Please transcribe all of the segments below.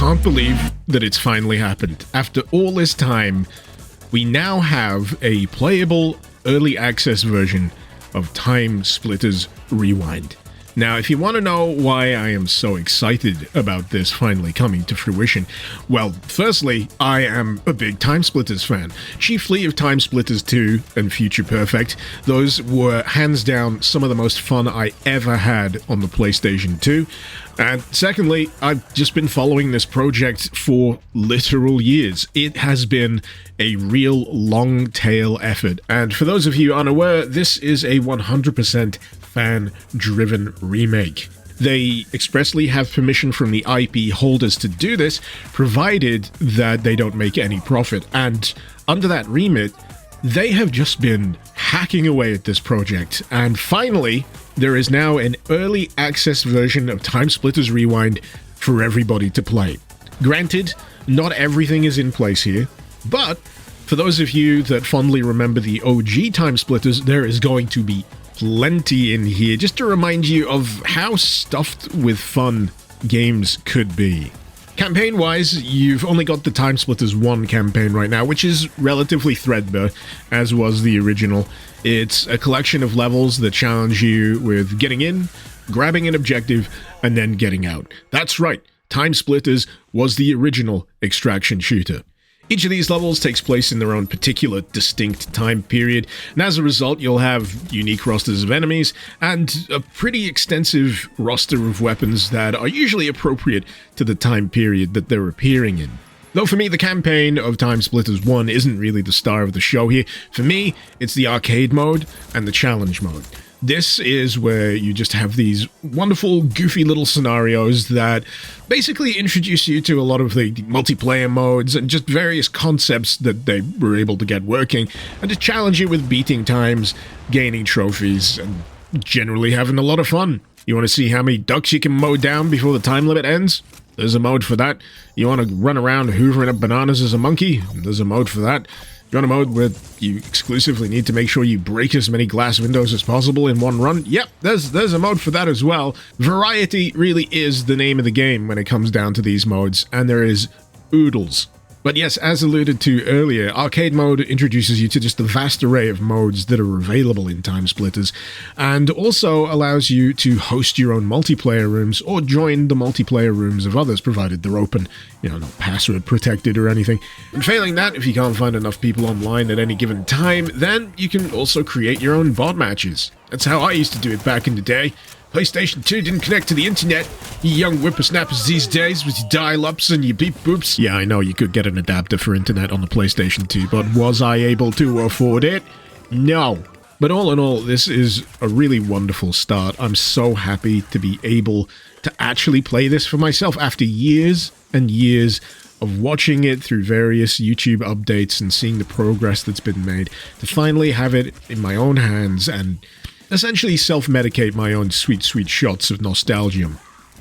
can't believe that it's finally happened. After all this time, we now have a playable early access version of TimeSplitters Rewind. Now, if you want to know why I am so excited about this finally coming to fruition, well, firstly, I am a big TimeSplitters fan, chiefly of TimeSplitters 2 and Future Perfect. Those were hands down some of the most fun I ever had on the PlayStation 2. And secondly, I've just been following this project for literal years. It has been a real long tail effort. And for those of you unaware, this is a 100% fan-driven remake. They expressly have permission from the IP holders to do this, provided that they don't make any profit. And under that remit, they have just been hacking away at this project. And finally, there is now an early access version of TimeSplitters Rewind for everybody to play. Granted, not everything is in place here, but for those of you that fondly remember the OG TimeSplitters, there is going to be plenty in here just to remind you of how stuffed with fun games could be. Campaign-wise, you've only got the TimeSplitters 1 campaign right now, which is relatively threadbare, as was the original. It's a collection of levels that challenge you with getting in, grabbing an objective, and then getting out. That's right, TimeSplitters was the original extraction shooter. Each of these levels takes place in their own particular distinct time period, and as a result you'll have unique rosters of enemies and a pretty extensive roster of weapons that are usually appropriate to the time period that they're appearing in. Though for me, the campaign of TimeSplitters 1 isn't really the star of the show here. For me, it's the arcade mode and the challenge mode. This is where you just have these wonderful, goofy little scenarios that basically introduce you to a lot of the multiplayer modes and just various concepts that they were able to get working, and to challenge you with beating times, gaining trophies, and generally having a lot of fun. You want to see how many ducks you can mow down before the time limit ends? There's a mode for that. You want to run around hoovering up bananas as a monkey? There's a mode for that. You want a mode where you exclusively need to make sure you break as many glass windows as possible in one run? Yep, there's a mode for that as well. Variety really is the name of the game when it comes down to these modes, and there is oodles. But yes, as alluded to earlier, arcade mode introduces you to just the vast array of modes that are available in TimeSplitters, and also allows you to host your own multiplayer rooms or join the multiplayer rooms of others, provided they're open, not password protected or anything. And failing that, if you can't find enough people online at any given time, then you can also create your own bot matches. That's how I used to do it back in the day. PlayStation 2 didn't connect to the internet. You young whippersnappers these days with your dial-ups and your beep-boops. Yeah, I know you could get an adapter for internet on the PlayStation 2, but was I able to afford it? No. But all in all, this is a really wonderful start. I'm so happy to be able to actually play this for myself after years and years of watching it through various YouTube updates and seeing the progress that's been made, to finally have it in my own hands and essentially self-medicate my own sweet, sweet shots of nostalgia.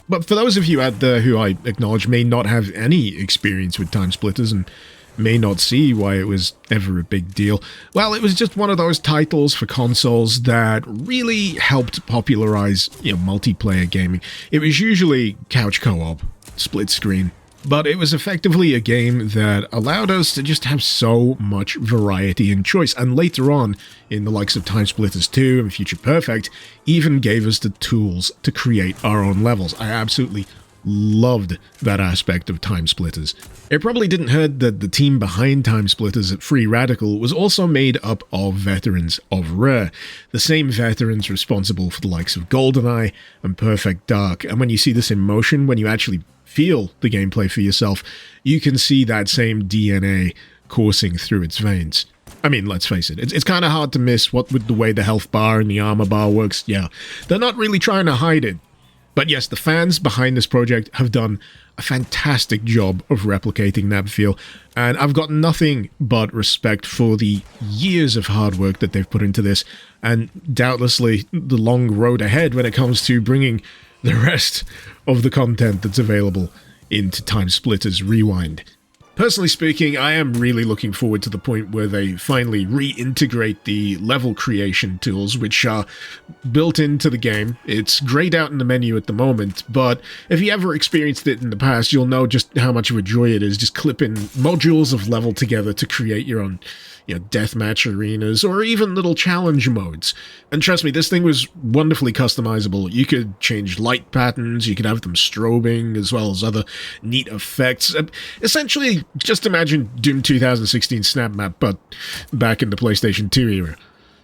But for those of you out there who I acknowledge may not have any experience with TimeSplitters and may not see why it was ever a big deal, well, it was just one of those titles for consoles that really helped popularize, multiplayer gaming. It was usually couch co-op, split screen, but it was effectively a game that allowed us to just have so much variety and choice, and later on, in the likes of TimeSplitters 2 and Future Perfect, even gave us the tools to create our own levels. I absolutely loved that aspect of TimeSplitters. It probably didn't hurt that the team behind TimeSplitters at Free Radical was also made up of veterans of Rare, the same veterans responsible for the likes of GoldenEye and Perfect Dark. And when you see this in motion, when you actually feel the gameplay for yourself, you can see that same DNA coursing through its veins. I mean, let's face it, it's kind of hard to miss what with the way the health bar and the armor bar works. Yeah, they're not really trying to hide it. But yes, the fans behind this project have done a fantastic job of replicating that feel, and I've got nothing but respect for the years of hard work that they've put into this, and doubtlessly the long road ahead when it comes to bringing the rest of the content that's available into TimeSplitters Rewind. Personally speaking, I am really looking forward to the point where they finally reintegrate the level creation tools, which are built into the game. It's grayed out in the menu at the moment, but if you ever experienced it in the past, you'll know just how much of a joy it is just clipping modules of level together to create your own deathmatch arenas, or even little challenge modes. And trust me, this thing was wonderfully customizable. You could change light patterns, you could have them strobing, as well as other neat effects. Essentially, just imagine Doom 2016 Snap Map, but back in the PlayStation 2 era.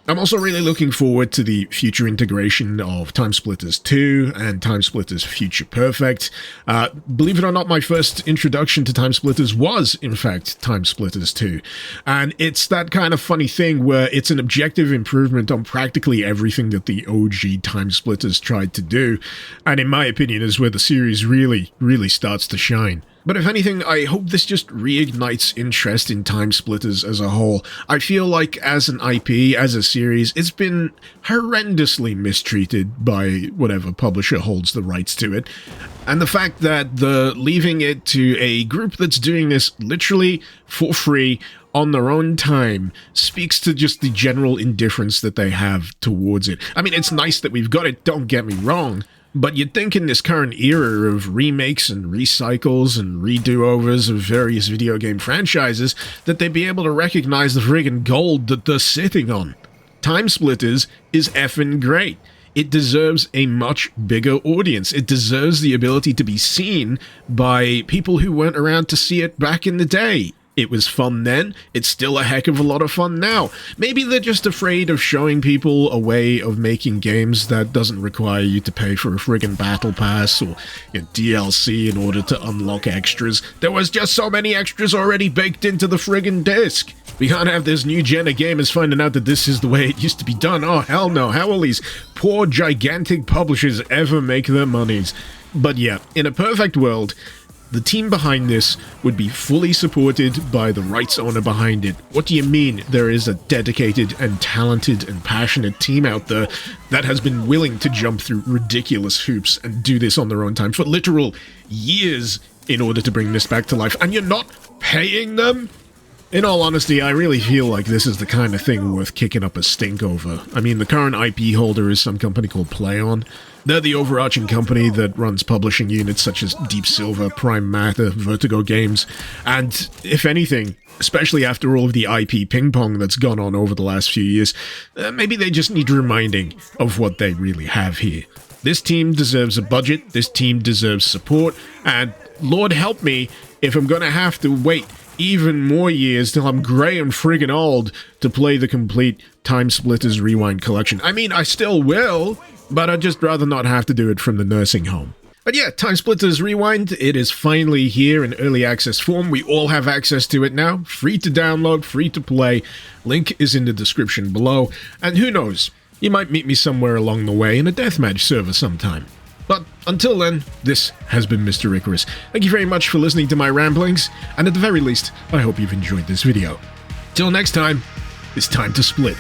I'm also really looking forward to the future integration of TimeSplitters 2 and TimeSplitters Future Perfect. Believe it or not, my first introduction to TimeSplitters was, in fact, TimeSplitters 2. And it's that kind of funny thing where it's an objective improvement on practically everything that the OG TimeSplitters tried to do. And in my opinion, is where the series really, really starts to shine. But if anything, I hope this just reignites interest in TimeSplitters as a whole. I feel like as an IP, as a series, it's been horrendously mistreated by whatever publisher holds the rights to it. And the fact that they're leaving it to a group that's doing this literally for free on their own time speaks to just the general indifference that they have towards it. I mean, it's nice that we've got it, don't get me wrong. But you'd think in this current era of remakes and recycles and redo-overs of various video game franchises that they'd be able to recognize the friggin' gold that they're sitting on. TimeSplitters is effing great. It deserves a much bigger audience. It deserves the ability to be seen by people who weren't around to see it back in the day. It was fun then, it's still a heck of a lot of fun now. Maybe they're just afraid of showing people a way of making games that doesn't require you to pay for a friggin' battle pass or DLC in order to unlock extras. There was just so many extras already baked into the friggin' disc. We can't have this new gen of gamers finding out that this is the way it used to be done. Oh hell no, how will these poor gigantic publishers ever make their monies? But yeah, in a perfect world, the team behind this would be fully supported by the rights owner behind it. What do you mean there is a dedicated and talented and passionate team out there that has been willing to jump through ridiculous hoops and do this on their own time for literal years in order to bring this back to life, and you're not paying them? In all honesty, I really feel like this is the kind of thing worth kicking up a stink over. I mean, the current IP holder is some company called PlayOn. They're the overarching company that runs publishing units such as Deep Silver, Prime Matter, Vertigo Games, and if anything, especially after all of the IP ping-pong that's gone on over the last few years, maybe they just need reminding of what they really have here. This team deserves a budget, this team deserves support, and Lord help me if I'm gonna have to wait even more years till I'm grey and friggin' old to play the complete TimeSplitters Rewind collection. I mean, I still will, but I'd just rather not have to do it from the nursing home. But yeah, TimeSplitters Rewind, it is finally here in early access form. We all have access to it now. Free to download, free to play. Link is in the description below. And who knows, you might meet me somewhere along the way in a deathmatch server sometime. But until then, this has been Mr. Icarus. Thank you very much for listening to my ramblings, and at the very least, I hope you've enjoyed this video. Till next time, it's time to split.